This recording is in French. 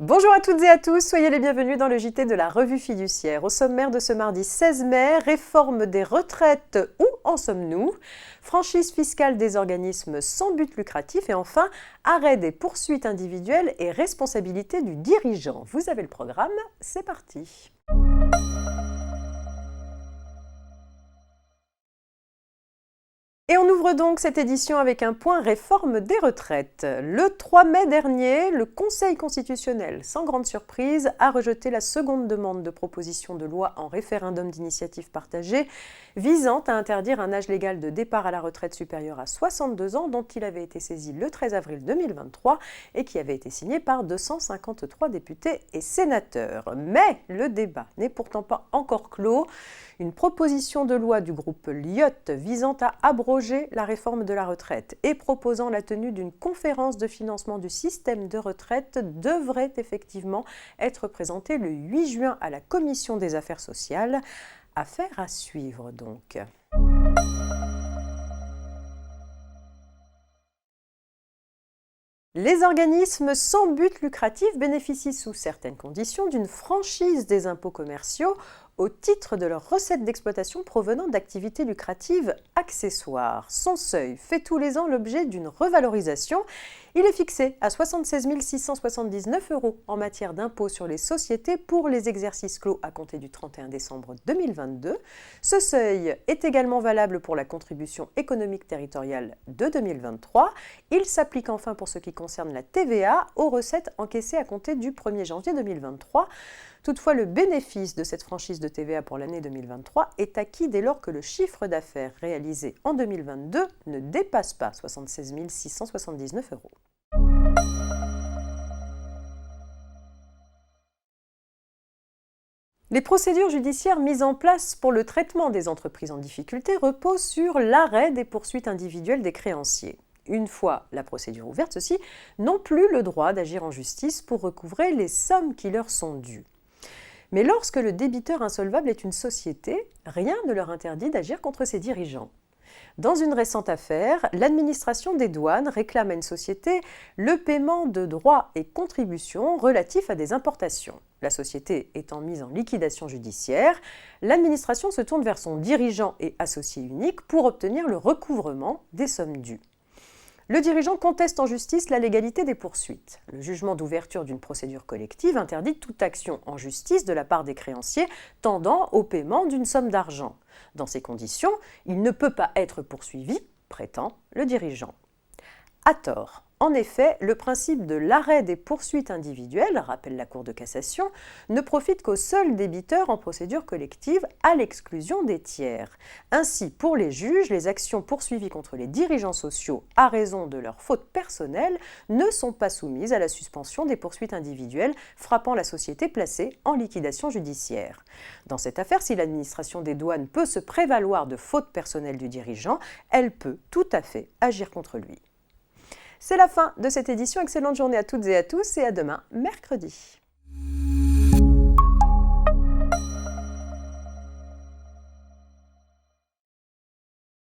Bonjour à toutes et à tous, soyez les bienvenus dans le JT de la Revue Fiduciaire. Au sommaire de ce mardi 16 mai, réforme des retraites, où en sommes-nous? Franchise fiscale des organismes sans but lucratif et enfin, arrêt des poursuites individuelles et responsabilité du dirigeant. Vous avez le programme, c'est parti. Et on ouvre donc cette édition avec un point réforme des retraites. Le 3 mai dernier, le Conseil constitutionnel, sans grande surprise, a rejeté la seconde demande de proposition de loi en référendum d'initiative partagée visant à interdire un âge légal de départ à la retraite supérieur à 62 ans dont il avait été saisi le 13 avril 2023 et qui avait été signé par 253 députés et sénateurs. Mais le débat n'est pourtant pas encore clos. Une proposition de loi du groupe Lyotte visant à abroger la réforme de la retraite et proposant la tenue d'une conférence de financement du système de retraite devrait effectivement être présentée le 8 juin à la Commission des affaires sociales. Affaire à suivre donc. Les organismes sans but lucratif bénéficient sous certaines conditions d'une franchise des impôts commerciaux au titre de leurs recettes d'exploitation provenant d'activités lucratives accessoires. Son seuil fait tous les ans l'objet d'une revalorisation. Il est fixé à 76 679 € en matière d'impôt sur les sociétés pour les exercices clos à compter du 31 décembre 2022. Ce seuil est également valable pour la contribution économique territoriale de 2023. Il s'applique enfin pour ce qui concerne la TVA aux recettes encaissées à compter du 1er janvier 2023. Toutefois, le bénéfice de cette franchise de TVA pour l'année 2023 est acquis dès lors que le chiffre d'affaires réalisé en 2022 ne dépasse pas 76 679 €. Les procédures judiciaires mises en place pour le traitement des entreprises en difficulté reposent sur l'arrêt des poursuites individuelles des créanciers. Une fois la procédure ouverte, ceux-ci n'ont plus le droit d'agir en justice pour recouvrer les sommes qui leur sont dues. Mais lorsque le débiteur insolvable est une société, rien ne leur interdit d'agir contre ses dirigeants. Dans une récente affaire, l'administration des douanes réclame à une société le paiement de droits et contributions relatifs à des importations. La société étant mise en liquidation judiciaire, l'administration se tourne vers son dirigeant et associé unique pour obtenir le recouvrement des sommes dues. Le dirigeant conteste en justice la légalité des poursuites. Le jugement d'ouverture d'une procédure collective interdit toute action en justice de la part des créanciers tendant au paiement d'une somme d'argent. Dans ces conditions, il ne peut pas être poursuivi, prétend le dirigeant. À tort. En effet, le principe de l'arrêt des poursuites individuelles, rappelle la Cour de cassation, ne profite qu'aux seuls débiteurs en procédure collective à l'exclusion des tiers. Ainsi, pour les juges, les actions poursuivies contre les dirigeants sociaux à raison de leurs fautes personnelles ne sont pas soumises à la suspension des poursuites individuelles frappant la société placée en liquidation judiciaire. Dans cette affaire, si l'administration des douanes peut se prévaloir de fautes personnelles du dirigeant, elle peut tout à fait agir contre lui. C'est la fin de cette édition. Excellente journée à toutes et à tous et à demain, mercredi.